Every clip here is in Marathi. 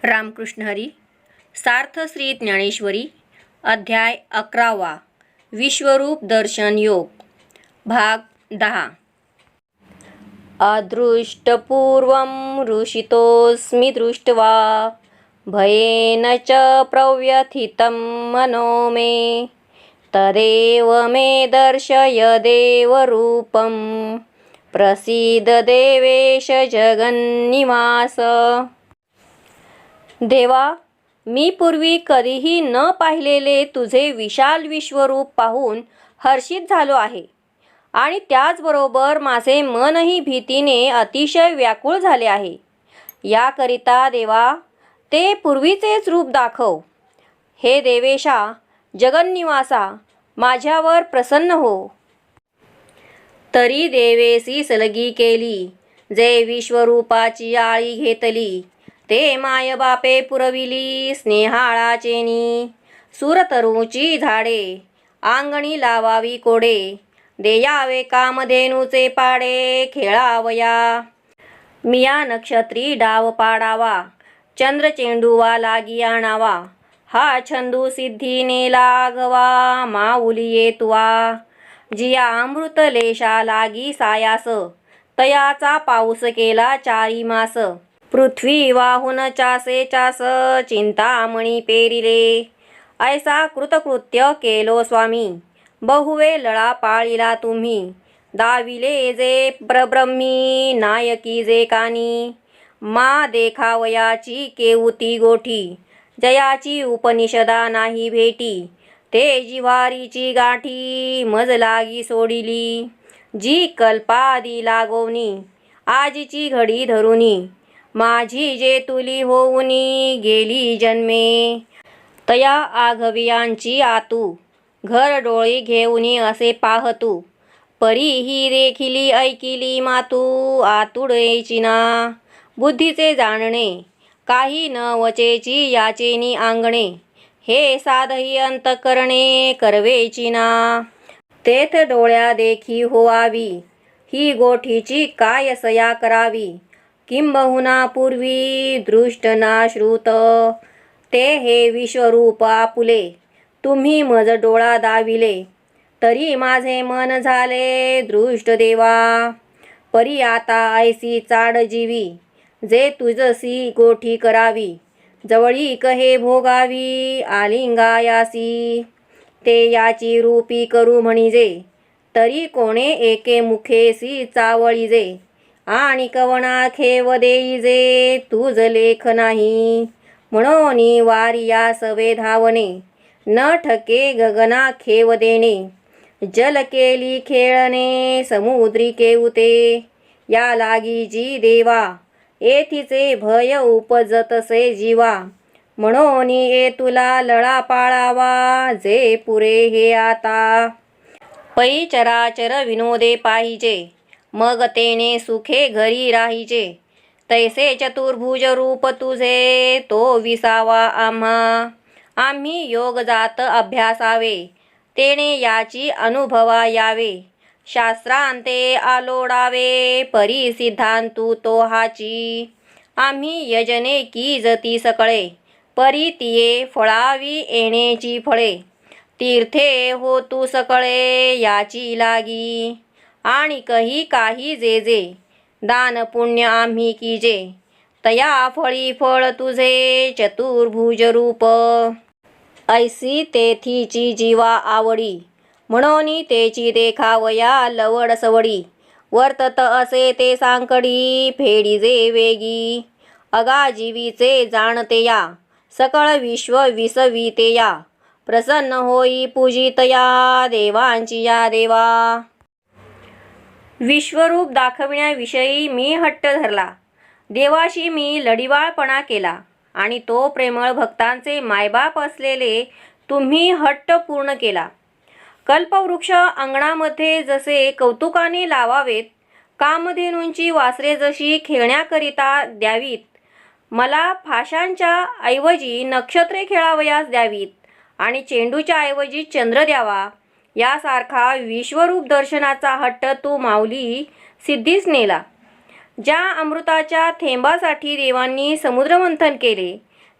रामकृष्ण हरी. सार्थ श्री ज्ञानेश्वरी. अध्याय 11वा. विश्वरूप दर्शन योग. भाग 10. अदृष्टपूर्वं ऋषितोऽस्मि दृष्ट्वा भयेन च प्रव्यथितं मनो मे तदेव मे दर्शय देवरूपं प्रसीद देवेश जगन्निवास. देवा, मी पूर्वी कधीही न पाहिलेले तुझे विशाल विश्वरूप पाहून हर्षित झालो आहे आणि त्याचबरोबर माझे मनही भीतीने अतिशय व्याकुळ झाले आहे. याकरिता देवा, ते पूर्वीचेच रूप दाखव. हे देवेशा, जगन्निवासा, माझ्यावर प्रसन्न हो. तरी देवेसी सलगी केली, जे विश्वरूपाची आळी घेतली, ते माय बापे पुरविली स्नेहाळाचेनी. सुरतरूची झाडे आंगणी लावावी कोडे, देयावे कामधेनूचे पाडे खेळावया. मिया नक्षत्री डाव पाडावा, चंद्रचेंडूवा लागी आणावा. हा छंदू सिद्धीने लागवा, माऊली येतुवा. जिया अमृतलेशा लागी सायास, तयाचा पाऊस केला 4 मास. पृथ्वी वाहून चासे चास, चिंतामणी पेरिले. ऐसा कृतकृत्य केलो स्वामी, बहुवे लळा पाळिला तुम्ही. दाविले जे परब्रह्मी, नायकी जे कानी. मा देखावयाची केवती गोठी, जयाची उपनिषदा नाही भेटी. ते जिव्हारीची गाठी, मज लागी सोडिली. जी कल्पादी लागोनी, आजीची घडी धरुनी. माझी जे तुली होऊनी, गेली जन्मे. तया आघवियांची आतू, घर डोळी घेऊनी असे पाहतू. परी ही देखिली ऐकिली मातू, आतुडेची ना. बुद्धीचे जाणणे, काही न वचेची याचेनी आंगणे. हे साधही अंतकरणे करवेची ना. तेथ डोळ्या देखी होवावी, ही गोठीची काय सया करावी. किंबहुना पूर्वी दृष्ट ना श्रुत, ते हे विश्वरूप आपुले. तुम्ही मज डोळा दाविले, तरी माझे मन झाले दृष्ट देवा. परी आता ऐसी चाड जीवी, जे तुझसी गोठी करावी. जवळी कहे भोगावी आलिंगायासी. ते याची रूपी करू म्हणिजे, तरी कोणे एके मुखेसी चावळिजे. आणि कवना खेव देईजे, तुझ लेख नाही. म्हणून वारिया सवे धावणे, न ठके गगना खेव देणे. जल केली खेळणे, समुद्री केवते. या लागी जी देवा, येथीचे भय उपजतसे जीवा. म्हणून ये तुला लळा पाळावा, जे पुरे हे आता. पै चराचर विनोदे पाहिजे, मग तेने सुखे घरी राहिजे. तैसे चतुर्भुज रूप तुझे, तो विसावा आम्हा. आम्ही योग जात अभ्यासावे, तेने याची अनुभवा यावे. शास्त्रांते आलोडावे, परी सिद्धांतू तो हाची. आम्ही यजने की जती सकळे, परी तिये फळावी येणेची फळे. तीर्थे हो तू सकळे याची लागी, आणि कही काही जे जे. दान पुण्य आम्ही कीजे, तया फळी फळ तुझे चतुर्भुज रूप. ऐसी तेथीची जीवा आवडी, म्हणून तेची देखावया लवड सवडी. वर्तत असे ते सांकडी, फेडीजे वेगी. अगाजीवीचे जाणते या, सकळ विश्व विसविते या. प्रसन्न होई पूजितया, देवांची या देवा. विश्वरूप दाखविण्याविषयी मी हट्ट धरला. देवाशी मी लढिवाळपणा केला, आणि तो प्रेमळ भक्तांचे मायबाप असलेले तुम्ही हट्ट पूर्ण केला. कल्पवृक्ष अंगणामध्ये जसे कौतुकाने लावावेत, कामधेनूंची वासरे जशी खेळण्याकरिता द्यावीत, मला फाशांच्या ऐवजी नक्षत्रे खेळावयास द्यावीत, आणि चेंडूच्या ऐवजी चंद्र द्यावा. यासारखा विश्वरूप दर्शनाचा हट्ट तू माऊली सिद्धीस नेला. ज्या अमृताच्या थेंबासाठी देवांनी समुद्रमंथन केले,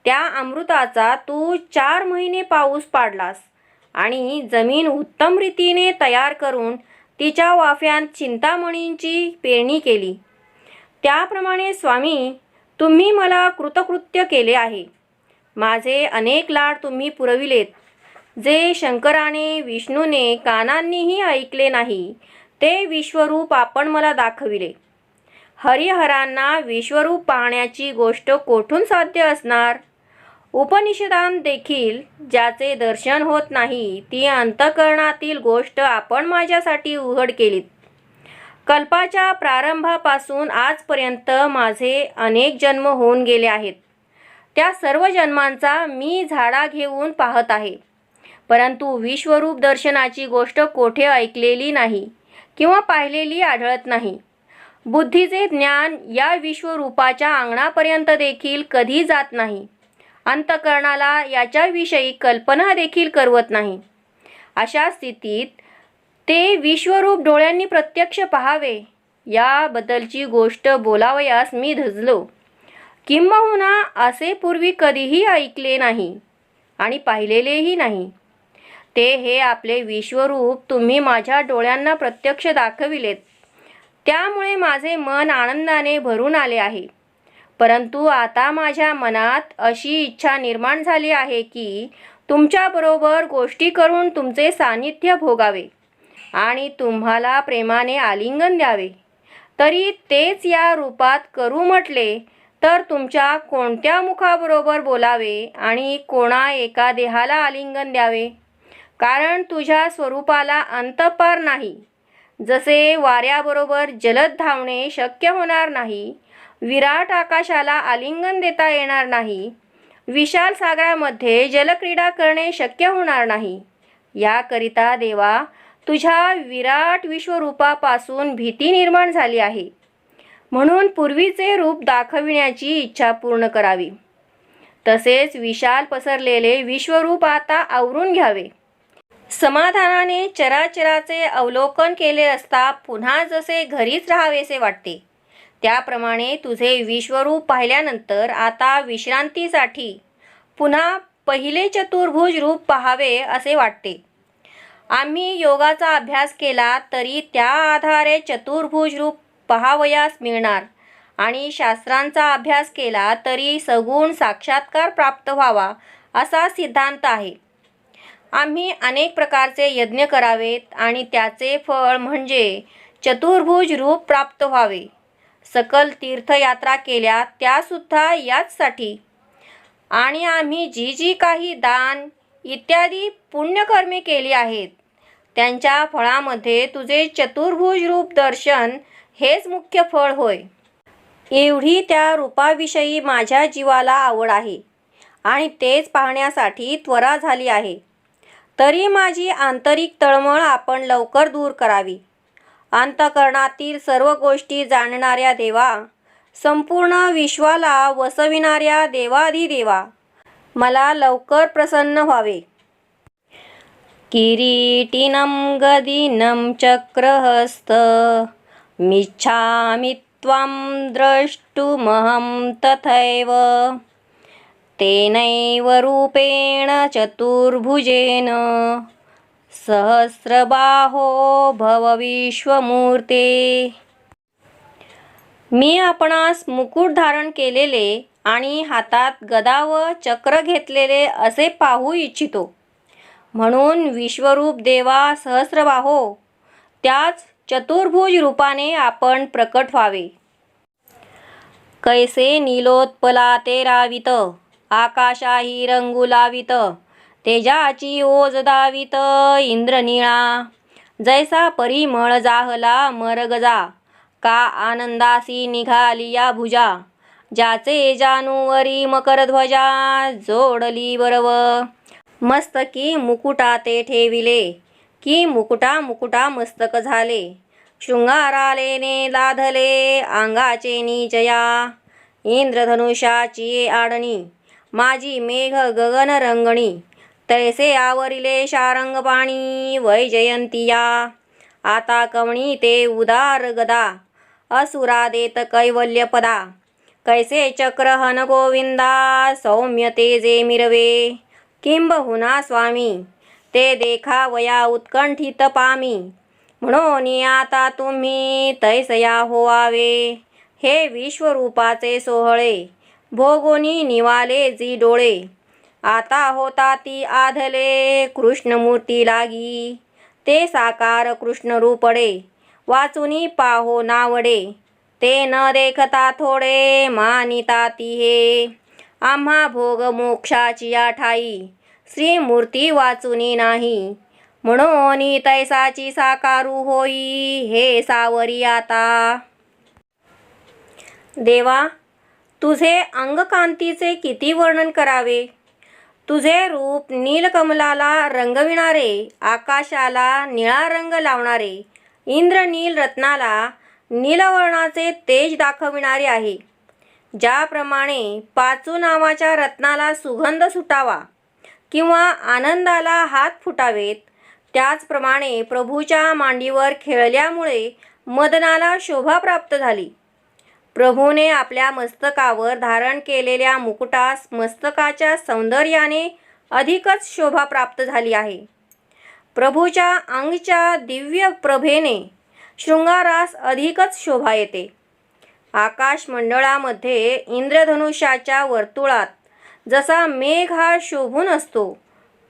त्या अमृताचा तू 4 महिने पाऊस पाडलास आणि जमीन उत्तम रीतीने तयार करून तिच्या वाफ्यात चिंतामणींची पेरणी केली. त्याप्रमाणे स्वामी, तुम्ही मला कृतकृत्य केले आहे. माझे अनेक लाड तुम्ही पुरविलेत. जे शंकराने विष्णूने कानांनीही ऐकले नाही ते विश्वरूप आपण मला दाखविले. हरिहरांना विश्वरूप पाहण्याची गोष्ट कोठून साध्य असणार? उपनिषदांत देखील ज्याचे दर्शन होत नाही ती अंतःकरणातील गोष्ट आपण माझ्यासाठी उघड केलीत. कल्पाच्या प्रारंभापासून आजपर्यंत माझे अनेक जन्म होऊन गेले आहेत. त्या सर्व जन्मांचा मी झाडा घेऊन पाहत आहे, परंतु विश्वरूप दर्शनाची गोष्ट कोठे ऐकलेली नाही किंवा पाहिलेली आढळत नाही. बुद्धीचे ज्ञान या विश्वरूपाच्या अंगणापर्यंत देखील कधी जात नाही. अंतःकरणाला याच्याविषयी कल्पना देखील करवत नाही. अशा स्थितीत ते विश्वरूप डोळ्यांनी प्रत्यक्ष पाहावे याबद्दलची गोष्ट बोलावयास मी धजलो. किंबहुना असे पूर्वी कधीही ऐकले नाही आणि पाहिलेलेही नाही. ते हे आपले विश्वरूप तुम्ही माझ्या डोळ्यांना प्रत्यक्ष दाखविलेत. त्यामुळे माझे मन आनंदाने भरून आले आहे. परंतु आता माझ्या मनात अशी इच्छा निर्माण झाली आहे की तुमच्याबरोबर गोष्टी करून तुमचे सान्निध्य भोगावे आणि तुम्हाला प्रेमाने आलिंगन द्यावे. तरी तेच या रूपात करू म्हटले तर तुमच्या कोणत्या मुखाबरोबर बोलावे आणि कोणा एका देहाला आलिंगन द्यावे? कारण तुझ्या स्वरूपाला अंतपार नाही. जसे वाऱ्याबरोबर जलद धावणे शक्य होणार नाही, विराट आकाशाला आलिंगन देता येणार नाही, विशाल सागरामध्ये जलक्रीडा करणे शक्य होणार नाही. याकरिता देवा, तुझ्या विराट विश्वरूपापासून भीती निर्माण झाली आहे. म्हणून पूर्वीचे रूप दाखविण्याची इच्छा पूर्ण करावी. तसेच विशाल पसरलेले विश्वरूप आता आवरून घ्यावे. समाधानाने चराचराचे अवलोकन केले असता पुन्हा जसे घरीच राहावेसे वाटते, त्याप्रमाणे तुझे विश्वरूप पाहिल्यानंतर आता विश्रांतीसाठी पुन्हा पहिले चतुर्भुज रूप पाहावे असे वाटते. आम्ही योगाचा अभ्यास केला तरी त्या आधारे चतुर्भुज रूप पाहावयास मिळणार आणि शास्त्रांचा अभ्यास केला तरी सगुण साक्षात्कार प्राप्त व्हावा असा सिद्धांत आहे. आम्ही अनेक प्रकारचे यज्ञ करावेत आणि त्याचे फळ म्हणजे चतुर्भुज रूप प्राप्त व्हावे. सकल तीर्थयात्रा केल्या त्यासुद्धा याचसाठी. आणि आम्ही जी जी काही दान इत्यादी पुण्यकर्मे केली आहेत त्यांच्या फळामध्ये तुझे चतुर्भुज रूप दर्शन हेच मुख्य फळ होय. एवढी त्या रूपाविषयी माझ्या जीवाला आवड आहे आणि तेच पाहण्यासाठी त्वरा झाली आहे. तरी माझी आंतरिक तळमळ आपण लवकर दूर करावी. अंतःकरणातील सर्व गोष्टी जाणणाऱ्या देवा, संपूर्ण विश्वाला वसविणाऱ्या देवाधिदेवा, मला लवकर प्रसन्न व्हावे. किरीटिनं गदिनं चक्रहस्त मिच्छामि त्वां द्रष्टुमहं तथैव. तेनैव रूपेण चतुर्भुजेन सहस्रबाहो भव विश्वमूर्ते. मी आपणास मुकुट धारण केलेले आणि हातात गदा व चक्र घेतलेले असे पाहू इच्छितो. म्हणून विश्वरूप देवा सहस्रबाहो, त्याच चतुर्भुज रूपाने आपण प्रकट व्हावे. कैसे नीलोत्पला ते रावित, आकाशाही रंगू लावित, तेजाची ओज दावित इंद्रनीळा. जैसा परिमळ जाहला मरगजा, का आनंदासी निघाली या भुजा. ज्याचे जानुवरी मकरध्वजा, जोडली बरव. मस्तकी मुकुटा ते ठेविले, की मुकुटा मुकुटा मस्तक झाले. शृंगारालेने लाधले अंगाचे निजया. इंद्रधनुष्याची आडणी, माझी मेघ गगन रंगणी. तैसे आवरिले शारंग पाणी वैजयंतिया. आता कवणी ते उदार गदा, असुरा देत कैवल्य पदा. कैसे चक्रहन गोविंदा सौम्य तेजे मिरवे किंबहुना स्वामी ते देखावया उत्कंठित पामी म्हणून आता तुम्ही तैसया होवावे हे विश्वरूपाचे सोहळे भोगोनी निवाले जी डोळे आता होता ती आधले कृष्णमूर्ती लागी ते साकार कृष्णरूपडे वाचुनी पाहो नावडे ते न देखता थोडे मानिता ती हे आम्हा भोग मोक्षाची ठाई श्रीमूर्ती वाचुनी नाही म्हणून तैसाची साकारू होई हे सावरी आता. देवा, तुझे अंगकांतीचे किती वर्णन करावे. तुझे रूप नीलकमलाला रंगविणारे, आकाशाला निळा रंग लावणारे, इंद्रनील रत्नाला नीलवर्णाचे तेज दाखविणारे आहे. ज्याप्रमाणे पाचू नावाच्या रत्नाला सुगंध सुटावा किंवा आनंदाला हात फुटावेत, त्याचप्रमाणे प्रभूच्या मांडीवर खेळल्यामुळे मदनाला शोभा प्राप्त झाली. प्रभूने आपल्या मस्तकावर धारण केलेल्या मुकुटास मस्तकाच्या सौंदर्याने अधिकच शोभा प्राप्त झाली आहे. प्रभूच्या अंगच्या दिव्य प्रभेने शृंगारास अधिकच शोभा येते. आकाशमंडळामध्ये इंद्रधनुष्याच्या वर्तुळात जसा मेघ हा शोभून असतो,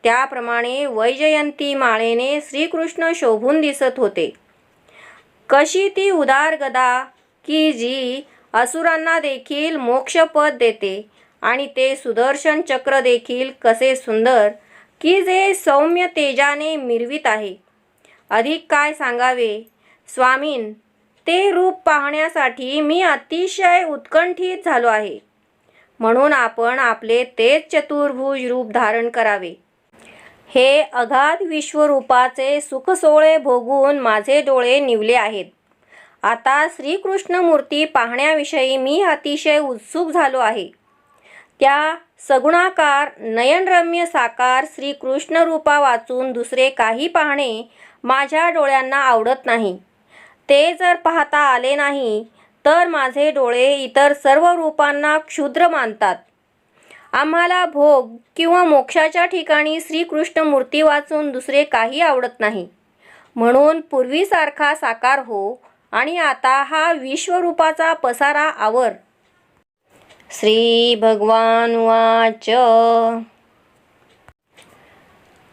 त्याप्रमाणे वैजयंती माळेने श्रीकृष्ण शोभून दिसत होते. कशी ती उदार गदा की जी असुरांना देखील मोक्षपद देते आणि ते सुदर्शन चक्र देखील कसे सुंदर की जे सौम्य तेजाने मिरवित आहे. अधिक काय सांगावे स्वामीन, ते रूप पाहण्यासाठी मी अतिशय उत्कंठित झालो आहे. म्हणून आपण आपले तेच चतुर्भुज रूप धारण करावे. हे अगाध विश्वरूपाचे सुखसोळे भोगून माझे डोळे निवले आहेत. आता श्रीकृष्णमूर्ती पाहण्याविषयी मी अतिशय उत्सुक झालो आहे. त्या सगुणाकार नयनरम्य साकार श्रीकृष्ण रूपा वाचून दुसरे काही पाहणे माझ्या डोळ्यांना आवडत नाही. ते जर पाहता आले नाही तर माझे डोळे इतर सर्व रूपांना क्षुद्र मानतात. आम्हाला भोग किंवा मोक्षाच्या ठिकाणी श्रीकृष्ण मूर्ती वाचून दुसरे काही आवडत नाही. म्हणून पूर्वीसारखा साकार हो आणि आता हा विश्वरूपाचा पसारा आवर. श्री भगवान उवाच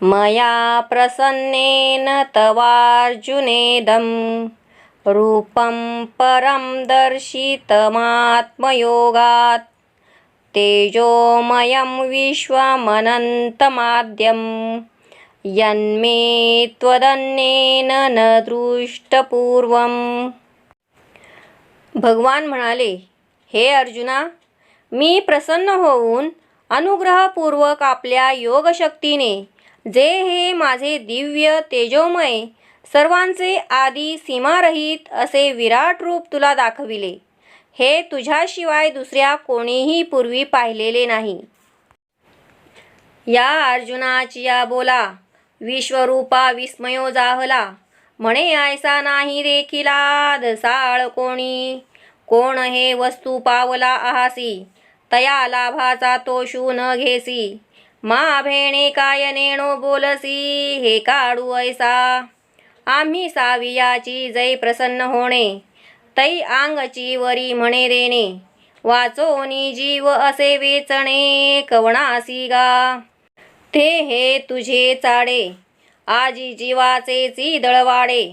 मया प्रसन्नेन तवार्जुनेदं रूपं परं दर्शितमात्मयोगात् तेजोमयं विश्वमनन्तमाद्यं यन्मे त्वदन्येन न दृष्टपूर्वम्. भगवान म्हणाले, हे अर्जुना, मी प्रसन्न होऊन अनुग्रहपूर्वक आपल्या योगशक्तीने जे हे माझे दिव्य तेजोमय सर्वांचे आदी सीमारहित असे विराट रूप तुला दाखविले. हे तुझ्याशिवाय दुसऱ्या कोणीही पूर्वी पाहिलेले नाही. या अर्जुनाची या बोला विश्वरूपा विस्मयो जाहला म्हणे ऐसा नाही देखिला दसाळ कोणी. कोण हे वस्तू पावला आहासी तया लाभाचा तो शू न घेसी. मा भेणे काय नेणो बोलसी हे काढू ऐसा. आम्ही सावियाची जै प्रसन्न होणे तै आंगची वरी म्हणे देणे. वाचोनी जीव असे वेचणे कवणासी गा. ते हे तुझे चाडे आजी जीवाचे ची दळवाडे.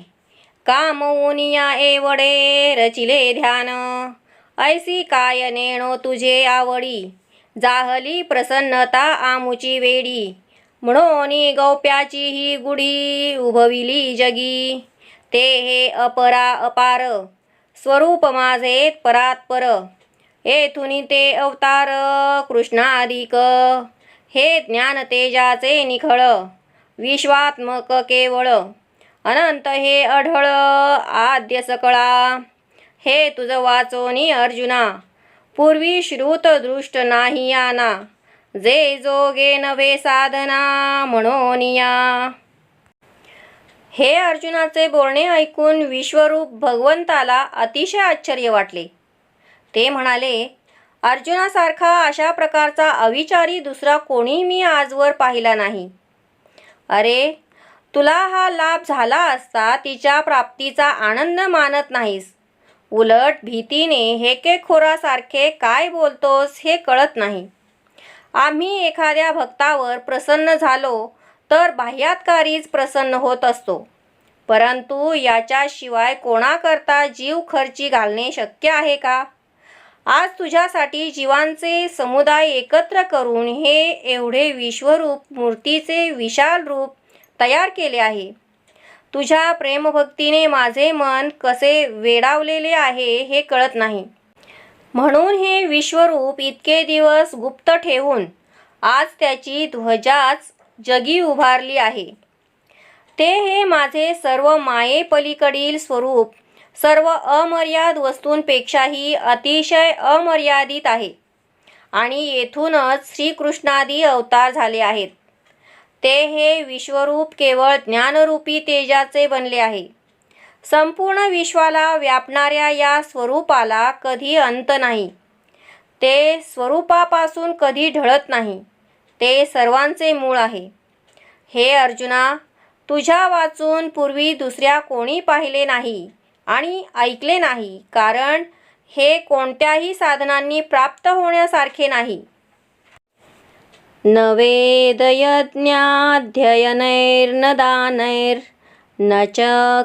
कामऊनिया एवढे रचिले ध्यान. ऐसी काय नेणो तुझे आवडी. जाहली प्रसन्नता आमुची वेडी. म्हणोनी गौप्याची ही गुढी उभविली जगी. ते हे अपरा अपार स्वरूप माझे परात्पर. येथुनी ते अवतार कृष्णाधिक. हे ज्ञान तेजाचे निखळ विश्वात्मक केवळ. अनंत हे अढळ आद्य सकळा. हे तुझ वाचोनी अर्जुना पूर्वी श्रुत दृष्ट नाही याना. जे जोगे नव्हे साधना म्हणोनिया. हे अर्जुनाचे बोलणे ऐकून विश्वरूप भगवंताला अतिशय आश्चर्य वाटले. ते म्हणाले, अर्जुनासारखा अशा प्रकारचा अविचारी दुसरा कोणी मी आजवर पाहिला नाही. अरे, तुला हा लाभ झाला असता तिच्या प्राप्तीचा आनंद मानत नाहीस. उलट भीतीने हेकेखोरासारखे काय बोलतोस हे कळत नाही. आम्ही एखाद्या भक्तावर प्रसन्न झालो तर बाह्यात्कारीच प्रसन्न होत असतो, परंतु याच्याशिवाय कोणाकरता जीव खर्ची घालणे शक्य आहे का? आज तुझ्यासाठी जीवांचे समुदाय एकत्र करून हे एवढे विश्वरूप मूर्तीचे विशाल रूप तयार केले आहे. तुझ्या प्रेमभक्तीने माझे मन कसे वेडावलेले आहे हे कळत नाही. म्हणून हे विश्वरूप इतके दिवस गुप्त ठेवून आज त्याची ध्वजाच जगी उभारली आहे. ते हे माझे सर्व मायेपलीकडील स्वरूप सर्व अमर्याद वस्तूंपेक्षाही अतिशय अमर्यादित आहे आणि येथूनच श्रीकृष्णादी अवतार झाले आहेत. ते हे विश्वरूप केवळ ज्ञानरूपी तेजाचे बनले आहे. संपूर्ण विश्वाला व्यापणाऱ्या या स्वरूपाला कधी अंत नाही. ते स्वरूपापासून कधी ढळत नाही. ते सर्वांचे मूळ आहे. हे अर्जुना, तुझ्या वाचून पूर्वी दुसऱ्या कोणी पाहिले नाही आणि ऐकले नाही, कारण हे कोणत्याही साधनांनी प्राप्त होण्यासारखे नाही. न वेदयज्ञाध्ययनैर्न दानैर्न च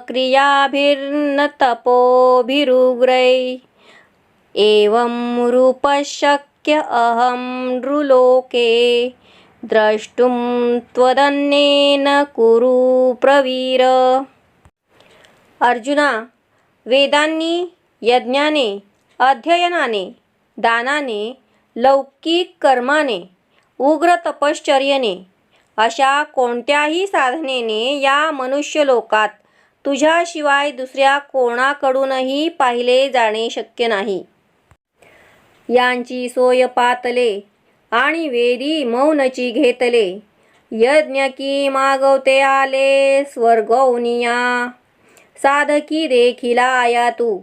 क्रियाभिर्न तपोभिरुग्रै एवं रूपशक्य अहं नृलोके द्रष्टुं त्वदन्येन कुरु प्रवीर. अर्जुना, वेदांनी, यज्ञाने, अध्ययनाने, दानाने, लौकिक कर्माने, उग्र तपश्चर्येने अशा कोणत्याही साधनेने या मनुष्यलोकात तुझ्याशिवाय दुसऱ्या कोणाकडूनही पाहिले जाणे शक्य नाही. यांची सोय पातले आणि वेदी मौनची घेतले. यज्ञ की मागवते आले स्वर्गौनिया, साधकी देखिला आया तू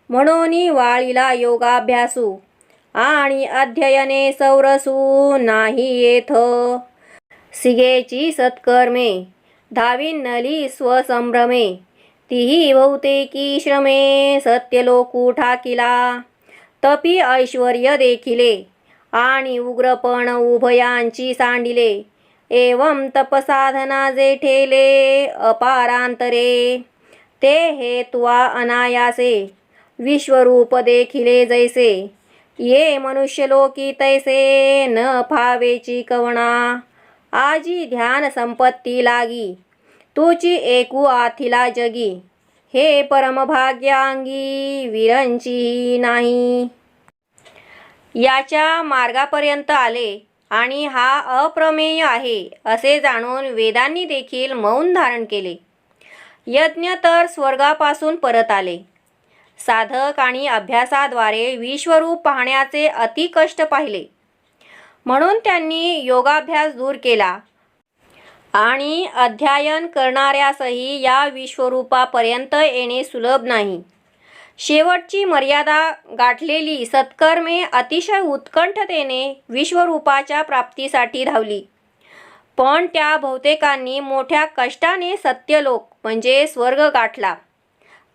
म्हणून वाळीला योगाभ्यासू, आणि अध्ययने सौरसू नाही येथ. सिगेची सत्कर्मे धाविन्नली स्वसंभ्रमे, तीही बहुतेकी श्रमे सत्यलोकू ठाकिला. तपी ऐश्वर्य देखिले आणि उग्रपण उभयांची सांडिले. एवं तपसाधना जे ठेले अपारांतरे, ते हे तुवा अनायासे विश्वरूप देखिले जैसे. ये मनुष्यलोकी तैसे न फावेची कवणा, आजी ध्यान संपत्ती लागी तुची एकू आथिला जगी. हे परमभाग्यांगी विरंची नाही. याच्या मार्गापर्यंत आले आणि हा अप्रमेय आहे असे जाणून वेदांनी देखील मौन धारण केले. यज्ञ तर स्वर्गापासून परत आले. साधक आणि अभ्यासाद्वारे विश्वरूप पाहण्याचे अति कष्ट पाहिले, म्हणून त्यांनी योगाभ्यास दूर केला आणि अध्ययन करणाऱ्यासही या विश्वरूपापर्यंत येणे सुलभ नाही. शेवटची मर्यादा गाठलेली सत्कर्मे अतिशय उत्कंठतेने विश्वरूपाच्या प्राप्तीसाठी धावली, पण त्या बहुतेकांनी मोठ्या कष्टाने सत्यलोक म्हणजे स्वर्ग गाठला.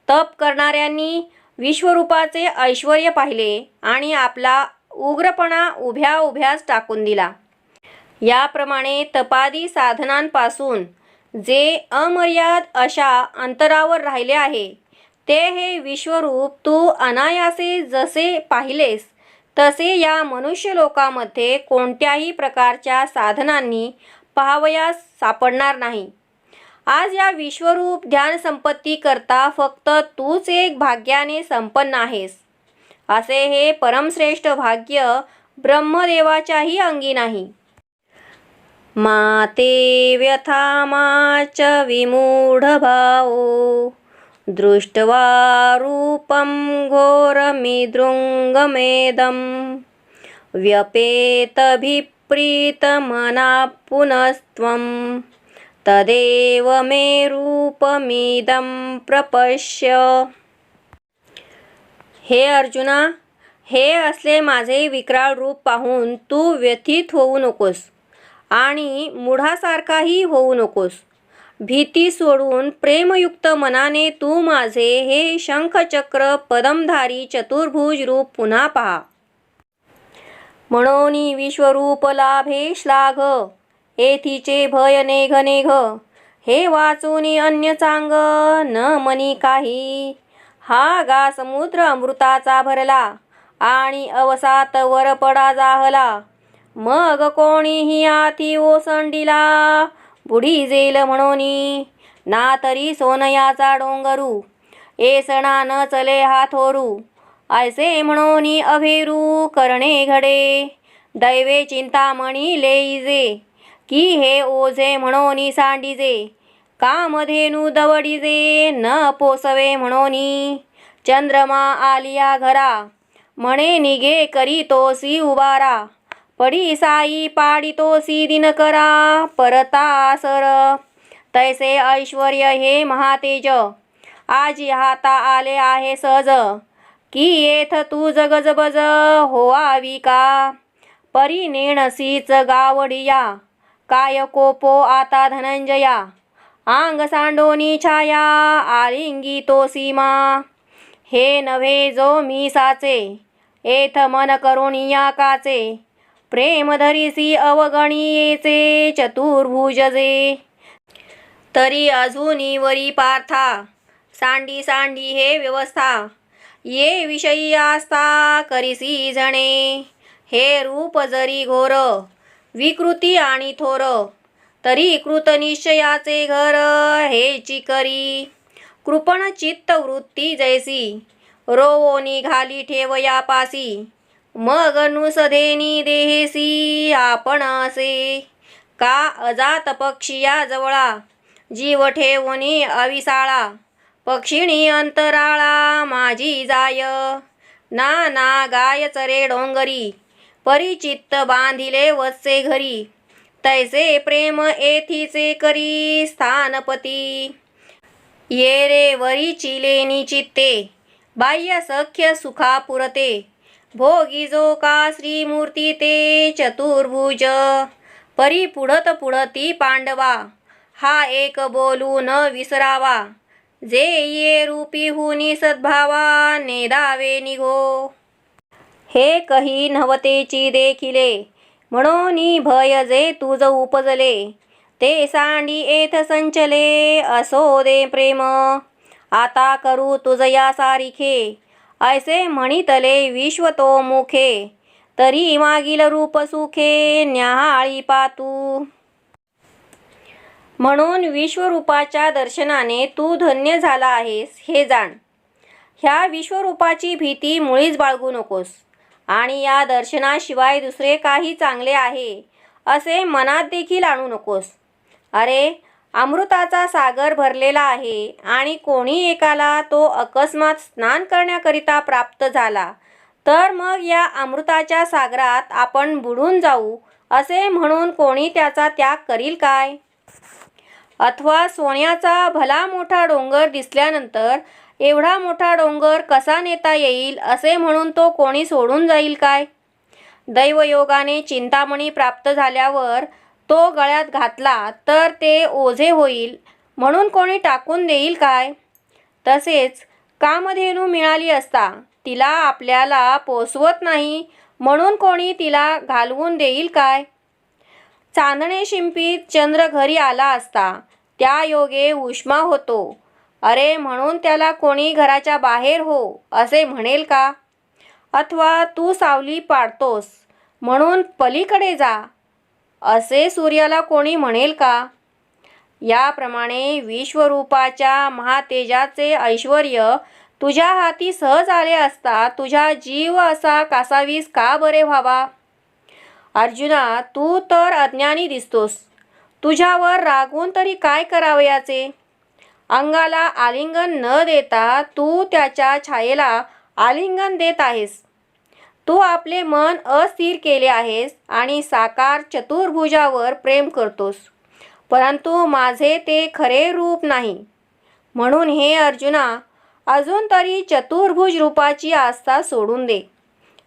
तप करणाऱ्यांनी विश्वरूपाचे ऐश्वर्य पाहिले आणि आपला उग्रपणा उभ्या उभ्याच टाकून दिला. याप्रमाणे तपादी साधनांपासून जे अमर्याद अशा अंतरावर राहिले आहे, ते हे विश्वरूप तू अनायासे जसे पाहिलेस तसे या मनुष्यलोकामध्ये कोणत्याही प्रकारच्या साधनांनी पाहावयास सापडणार नाही. आज या विश्वरूप ध्यान संपत्ती करता फक्त तूच एक भाग्याने संपन्न आहेस. असे हे परमश्रेष्ठ भाग्य ब्रह्मदेवाच्याही अंगी नाही. माते व्यथा माच विमूढ भावो, दृष्ट्वा रूपं घोरमिदृङ्गमेदं, व्यपेतभिप्रीतमना पुनस्त्वं, तदेव मे रूपमिदं प्रपश्य. हे अर्जुना, हे असले माझे विक्राळ रूप पाहून तू व्यथित होऊ नकोस आणि मूढासारखाही होऊ नकोस. भीती सोडून प्रेमयुक्त मनाने तू माझे हे शंखचक्र पद्मधारी चतुर्भुज रूप पुन्हा पहा. म्हणोनी विश्वरूप लाभे श्लाघ, येथीचे भय नेघ नेघ. हे वाचूनी अन्य चांग न मनी काही. हा गा समुद्र अमृताचा भरला आणि अवसात वर पडा जाहला. मग कोणीही आती ओसंडिला बुडी जेल म्हणोनी. ना तरी सोनयाचा डोंगरू येसणा न चले हा थोरू. ऐसे म्हणोनी अभेरू करणे घडे. दैवे चिंतामणी लेईजे की हे ओझे म्हणोनी सांडिजे. कामधेनू दवडिजे न पोसवे म्हणोनी. चंद्रमा आलिया घरा म्हणे निघे करी तोसी उबारा. पडी साई पाडी तोसी दिनकरा परता सर. तैसे ऐश्वर्य हे महातेज आजी हाता आले आहे सहज. की येथ तू जगजबज होवावी का. परी नेणसीच गावडिया काय कोपो आता धनंजया. आंग सांडोनी छाया आलिंगी तो सीमा. हे नव्हे जो मी साचे येथ मन करुणिया काचे. प्रेम धरिसी अवगणियेचे चतुर्भुज जे. तरी अजूनी वरी पार्था सांडी सांडी हे व्यवस्था. ये विषयी आस्था करिसी जणे. हे रूप जरी घोर विकृती आणि थोर. तरी कृत निश्चयाचे घर हेची करी. कृपण चित्त वृत्ती जैसी रोवोनी घाली ठेवया पासी. मग नुसधेनी देहेसी आपण असे. का अजात पक्षिया जवळा जीव ठेवोनी अविसाळा. पक्षिणी अंतराळा माझी जाय. ना ना गाय चरे डोंगरी परिचित्त बांधिले वत्से घरी. तैसे प्रेम येथीचे करी स्थानपती. ये रे वरी चिलेनी चित्ते बाह्य सख्य सुखा पुरते. भोगी जो का श्रीमूर्ती ते चतुर्भुज. परी पुढत पुढती पांडवा हा एक बोलू न विसरावा. जे ये रूपी हुनी सद्भावा नेदावे निघो. हे कही नव्हतेची देखिले म्हणोनी भय जे तुझ उपजले. ते सांडी येथ संचले असो दे प्रेम. आता करू तुझ या सारिखे ऐसे म्हणितले विश्व तो मुखे. तरी मागील रूप सुखे न्याहाळी पातू. म्हणून विश्वरूपाच्या दर्शनाने तू धन्य झाला आहेस हे जाण. ह्या विश्वरूपाची भीती मुळीच बाळगू नकोस आणि या दर्शनाशिवाय दुसरे काही चांगले आहे असे मनात देखील आणू नकोस. अरे अमृताचा सागर भरलेला आहे आणि कोणी एकाला तो अकस्मात स्नान करण्याकरिता प्राप्त झाला तर मग या अमृताच्या सागरात आपण बुडून जाऊ असे म्हणून कोणी त्याचा त्याग करील काय. अथवा सोन्याचा भला मोठा डोंगर दिसल्यानंतर एवढा मोठा डोंगर कसा नेता येईल असे म्हणून तो कोणी सोडून जाईल काय. दैवयोगाने चिंतामणी प्राप्त झाल्यावर तो गळ्यात घातला तर ते ओझे होईल म्हणून कोणी टाकून देईल काय. तसेच कामधेनू मिळाली असता तिला आपल्याला पोसवत नाही म्हणून कोणी तिला घालवून देईल काय. चांदणे शिंपीत चंद्र घरी आला असता त्या योगे उष्मा होतो. अरे म्हणून त्याला कोणी घराच्या बाहेर हो असे म्हणेल का. अथवा तू सावली पाडतोस म्हणून पलीकडे जा असे सूर्याला कोणी म्हणेल का. याप्रमाणे विश्वरूपाच्या महातेजाचे ऐश्वर्य तुझ्या हाती सहज आले असता तुझा जीव असा कासावीस का बरे व्हावा. अर्जुना तू तर अज्ञानी दिसतोस. तुझ्यावर रागवून तरी काय करावयाचे. अंगाला आलिंगन न देता तू त्याच्या छायेला आलिंगन देत आहेस. तू आपले मन अस्थिर केले आहेस आणि साकार चतुर्भुजावर प्रेम करतोस. परंतु माझे ते खरे रूप नाही. म्हणून हे अर्जुना अजून तरी चतुर्भुज रूपाची आस्था सोडून दे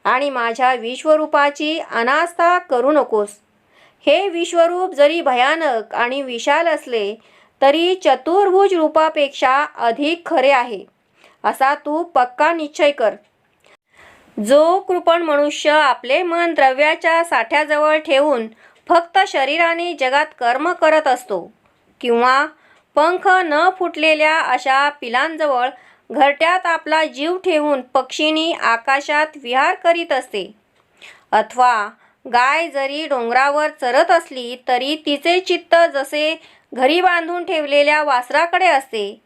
आणि माझ्या विश्वरूपाची अनास्था करू नकोस. हे विश्वरूप जरी भयानक आणि विशाल असले तरी चतुर्भुज रूपापेक्षा अधिक खरे आहे, असा तू पक्का निश्चय कर. जो कृपण मनुष्य आपले मन द्रव्याच्या साठ्याजवळ ठेवून फक्त शरीराने जगात कर्म करत असतो, किंवा पंख न फुटलेल्या अशा पिलांजवळ घरट्यात आपला जीव ठेवून पक्षिणी आकाशात विहार करीत असते, अथवा गाय जरी डोंगरावर चरत असली तरी तिचे चित्त जसे घरी बांधून ठेवलेल्या वासराकडे असते,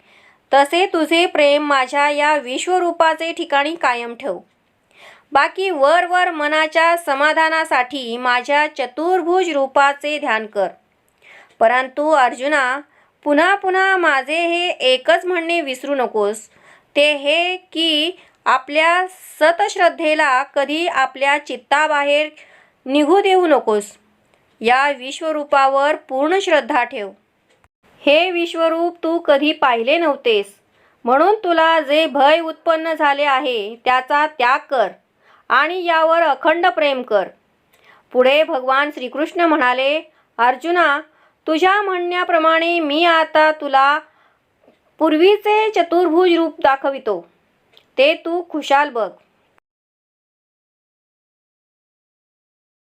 तसे तुझे प्रेम माझ्या या विश्वरूपाचे ठिकाणी कायम ठेव. बाकी वर मनाच्या समाधानासाठी माझ्या चतुर्भुज रूपाचे ध्यान कर. परंतु अर्जुना, पुन्हा पुन्हा माझे हे एकच म्हणणे विसरू नकोस, ते हे की आपल्या सतश्रद्धेला कधी आपल्या चित्ताबाहेर निघू देऊ नकोस. या विश्वरूपावर पूर्ण श्रद्धा ठेव. हे विश्वरूप तू कधी पाहिले नव्हतेस, म्हणून तुला जे भय उत्पन्न झाले आहे त्याचा त्याग कर आणि यावर अखंड प्रेम कर. पुढे भगवान श्रीकृष्ण म्हणाले, अर्जुना, तुझ्या म्हणण्याप्रमाणे मी आता तुला पूर्वीचे चतुर्भुज रूप दाखवितो, ते तू खुशाल बघ.